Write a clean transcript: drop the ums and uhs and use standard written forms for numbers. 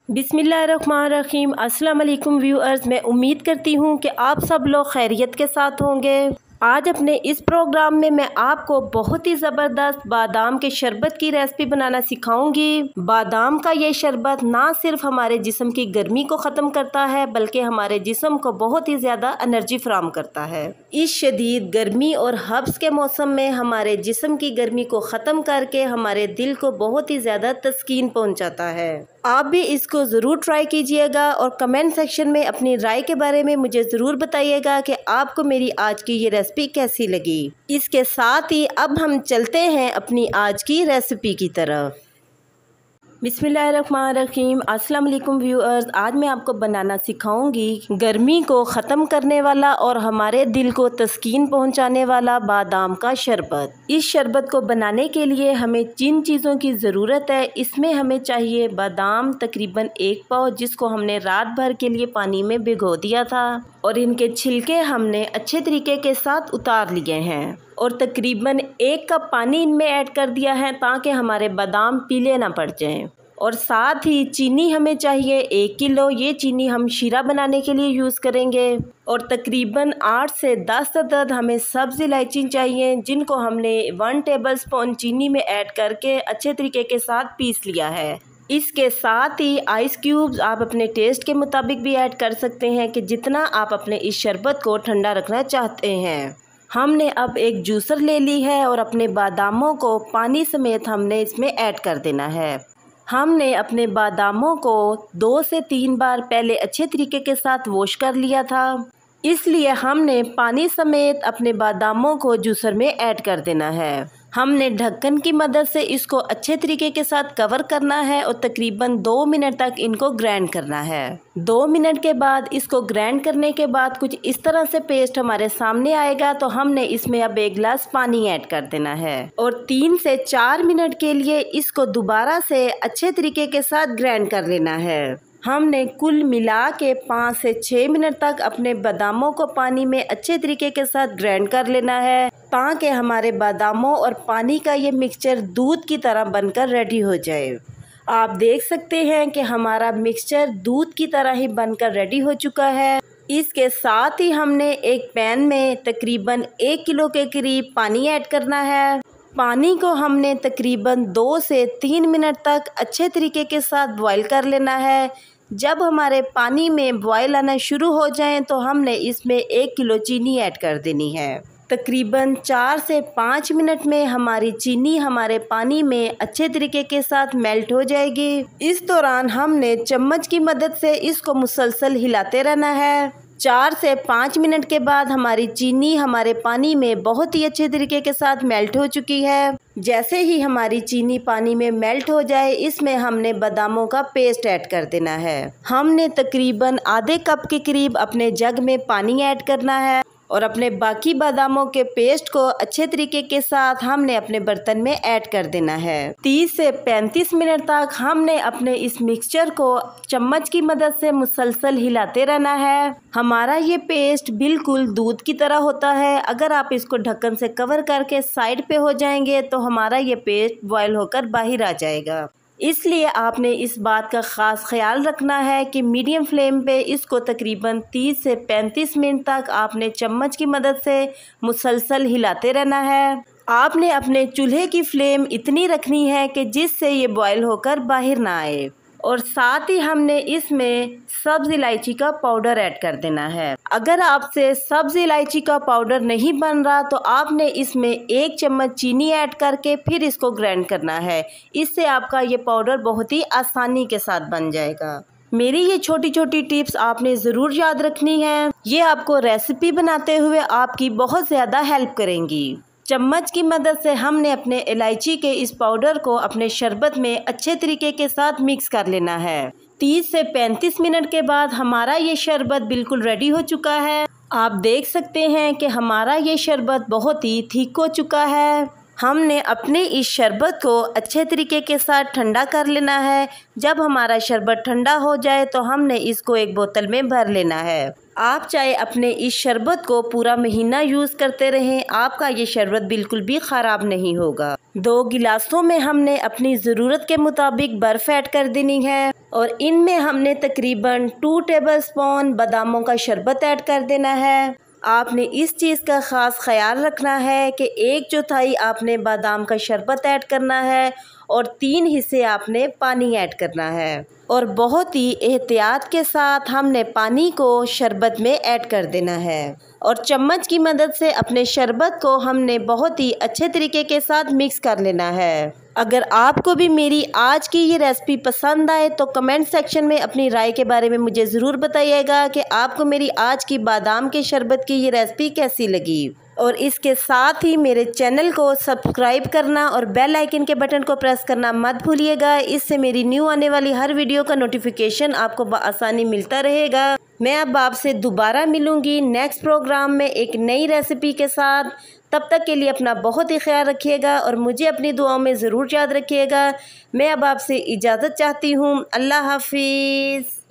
बिस्मिल्लाहिर्रहमानिर्रहीम। अस्सलाम वालेकुम व्यूअर्स, मैं उम्मीद करती हूँ कि आप सब लोग खैरियत के साथ होंगे। आज अपने इस प्रोग्राम में मैं आपको बहुत ही ज़बरदस्त बादाम के शरबत की रेसिपी बनाना सिखाऊंगी। बादाम का ये शरबत ना सिर्फ हमारे जिस्म की गर्मी को ख़त्म करता है बल्कि हमारे जिस्म को बहुत ही ज़्यादा एनर्जी फराहम करता है। इस शदीद गर्मी और हब्स के मौसम में हमारे जिस्म की गर्मी को ख़त्म करके हमारे दिल को बहुत ही ज़्यादा तस्कीन पहुँचाता है। आप भी इसको ज़रूर ट्राई कीजिएगा और कमेंट सेक्शन में अपनी राय के बारे में मुझे ज़रूर बताइएगा कि आपको मेरी आज की ये रेसिपी कैसी लगी। इसके साथ ही अब हम चलते हैं अपनी आज की रेसिपी की तरफ। बिस्मिल्लाहिर्रहमानिर्रहीम। अस्सलाम वालेकुम व्यूअर्स, आज मैं आपको बनाना सिखाऊंगी गर्मी को ख़त्म करने वाला और हमारे दिल को तस्कीन पहुंचाने वाला बादाम का शरबत। इस शरबत को बनाने के लिए हमें जिन चीज़ों की ज़रूरत है, इसमें हमें चाहिए बादाम तकरीबन 1 पाव, जिसको हमने रात भर के लिए पानी में भिगो दिया था और इनके छिलके हमने अच्छे तरीके के साथ उतार लिए हैं और तकरीबन 1 कप पानी इनमें ऐड कर दिया है ताकि हमारे बादाम पीले ना पड़ जाएं। और साथ ही चीनी हमें चाहिए 1 किलो। ये चीनी हम शीरा बनाने के लिए यूज़ करेंगे। और तकरीबन 8 से 10 अदद हमें सब्ज़ इलायची चाहिए, जिनको हमने 1 टेबलस्पून चीनी में ऐड करके अच्छे तरीके के साथ पीस लिया है। इसके साथ ही आइस क्यूब्स आप अपने टेस्ट के मुताबिक भी ऐड कर सकते हैं कि जितना आप अपने इस शरबत को ठंडा रखना चाहते हैं। हमने अब एक जूसर ले ली है और अपने बादामों को पानी समेत हमने इसमें ऐड कर देना है। हमने अपने बादामों को 2 से 3 बार पहले अच्छे तरीके के साथ वॉश कर लिया था, इसलिए हमने पानी समेत अपने बादामों को जूसर में ऐड कर देना है। हमने ढक्कन की मदद से इसको अच्छे तरीके के साथ कवर करना है और तकरीबन 2 मिनट तक इनको ग्राइंड करना है। 2 मिनट के बाद इसको ग्राइंड करने के बाद कुछ इस तरह से पेस्ट हमारे सामने आएगा, तो हमने इसमें अब 1 गिलास पानी ऐड कर देना है और 3 से 4 मिनट के लिए इसको दोबारा से अच्छे तरीके के साथ ग्राइंड कर लेना है। हमने कुल मिला के 5 से 6 मिनट तक अपने बादामों को पानी में अच्छे तरीके के साथ ग्राइंड कर लेना है ताकि हमारे बादामों और पानी का ये मिक्सचर दूध की तरह बनकर रेडी हो जाए। आप देख सकते हैं कि हमारा मिक्सचर दूध की तरह ही बनकर रेडी हो चुका है। इसके साथ ही हमने एक पैन में तकरीबन 1 किलो के करीब पानी ऐड करना है। पानी को हमने तकरीबन 2 से 3 मिनट तक अच्छे तरीके के साथ बॉईल कर लेना है। जब हमारे पानी में बॉईल आना शुरू हो जाए तो हमने इसमें 1 किलो चीनी ऐड कर देनी है। तकरीबन 4 से 5 मिनट में हमारी चीनी हमारे पानी में अच्छे तरीके के साथ मेल्ट हो जाएगी। इस दौरान हमने चम्मच की मदद से इसको मुसलसल हिलाते रहना है। 4 से 5 मिनट के बाद हमारी चीनी हमारे पानी में बहुत ही अच्छे तरीके के साथ मेल्ट हो चुकी है। जैसे ही हमारी चीनी पानी में मेल्ट हो जाए, इसमें हमने बादामों का पेस्ट ऐड कर देना है। हमने तकरीबन आधे कप के करीब अपने जग में पानी ऐड करना है और अपने बाकी बादामों के पेस्ट को अच्छे तरीके के साथ हमने अपने बर्तन में ऐड कर देना है। 30 से 35 मिनट तक हमने अपने इस मिक्सचर को चम्मच की मदद से मुसलसल हिलाते रहना है। हमारा ये पेस्ट बिल्कुल दूध की तरह होता है। अगर आप इसको ढक्कन से कवर करके साइड पे हो जाएंगे तो हमारा ये पेस्ट बॉयल होकर बाहर आ जाएगा। इसलिए आपने इस बात का ख़ास ख्याल रखना है कि मीडियम फ्लेम पे इसको तकरीबन 30 से 35 मिनट तक आपने चम्मच की मदद से मुसलसल हिलाते रहना है। आपने अपने चूल्हे की फ्लेम इतनी रखनी है कि जिससे ये बॉयल होकर बाहर ना आए। और साथ ही हमने इसमें सब्ज़ इलायची का पाउडर ऐड कर देना है। अगर आपसे सब्ज़ इलायची का पाउडर नहीं बन रहा तो आपने इसमें 1 चम्मच चीनी ऐड करके फिर इसको ग्राइंड करना है। इससे आपका ये पाउडर बहुत ही आसानी के साथ बन जाएगा। मेरी ये छोटी छोटी टिप्स आपने ज़रूर याद रखनी है। ये आपको रेसिपी बनाते हुए आपकी बहुत ज़्यादा हेल्प करेंगी। चम्मच की मदद से हमने अपने इलायची के इस पाउडर को अपने शरबत में अच्छे तरीके के साथ मिक्स कर लेना है। 30 से 35 मिनट के बाद हमारा ये शरबत बिल्कुल रेडी हो चुका है। आप देख सकते हैं कि हमारा ये शरबत बहुत ही थिक हो चुका है। हमने अपने इस शरबत को अच्छे तरीके के साथ ठंडा कर लेना है। जब हमारा शरबत ठंडा हो जाए तो हमने इसको एक बोतल में भर लेना है। आप चाहे अपने इस शरबत को पूरा महीना यूज़ करते रहें, आपका ये शरबत बिल्कुल भी ख़राब नहीं होगा। 2 गिलासों में हमने अपनी ज़रूरत के मुताबिक बर्फ़ ऐड कर देनी है और इनमें हमने तकरीबन 2 टेबलस्पून बादामों का शरबत ऐड कर देना है। आपने इस चीज़ का ख़ास ख्याल रखना है कि 1/4 आपने बादाम का शरबत ऐड करना है और 3 हिस्से आपने पानी ऐड करना है और बहुत ही एहतियात के साथ हमने पानी को शरबत में ऐड कर देना है और चम्मच की मदद से अपने शरबत को हमने बहुत ही अच्छे तरीके के साथ मिक्स कर लेना है। अगर आपको भी मेरी आज की ये रेसिपी पसंद आए तो कमेंट सेक्शन में अपनी राय के बारे में मुझे ज़रूर बताइएगा कि आपको मेरी आज की बादाम के शरबत की ये रेसिपी कैसी लगी। और इसके साथ ही मेरे चैनल को सब्सक्राइब करना और बेल आइकन के बटन को प्रेस करना मत भूलिएगा। इससे मेरी न्यू आने वाली हर वीडियो का नोटिफिकेशन आपको आसानी मिलता रहेगा। मैं अब आपसे दोबारा मिलूँगी नेक्स्ट प्रोग्राम में एक नई रेसिपी के साथ। तब तक के लिए अपना बहुत ही ख्याल रखिएगा और मुझे अपनी दुआओं में ज़रूर याद रखिएगा। मैं अब आपसे इजाज़त चाहती हूँ। अल्लाह हाफिज़।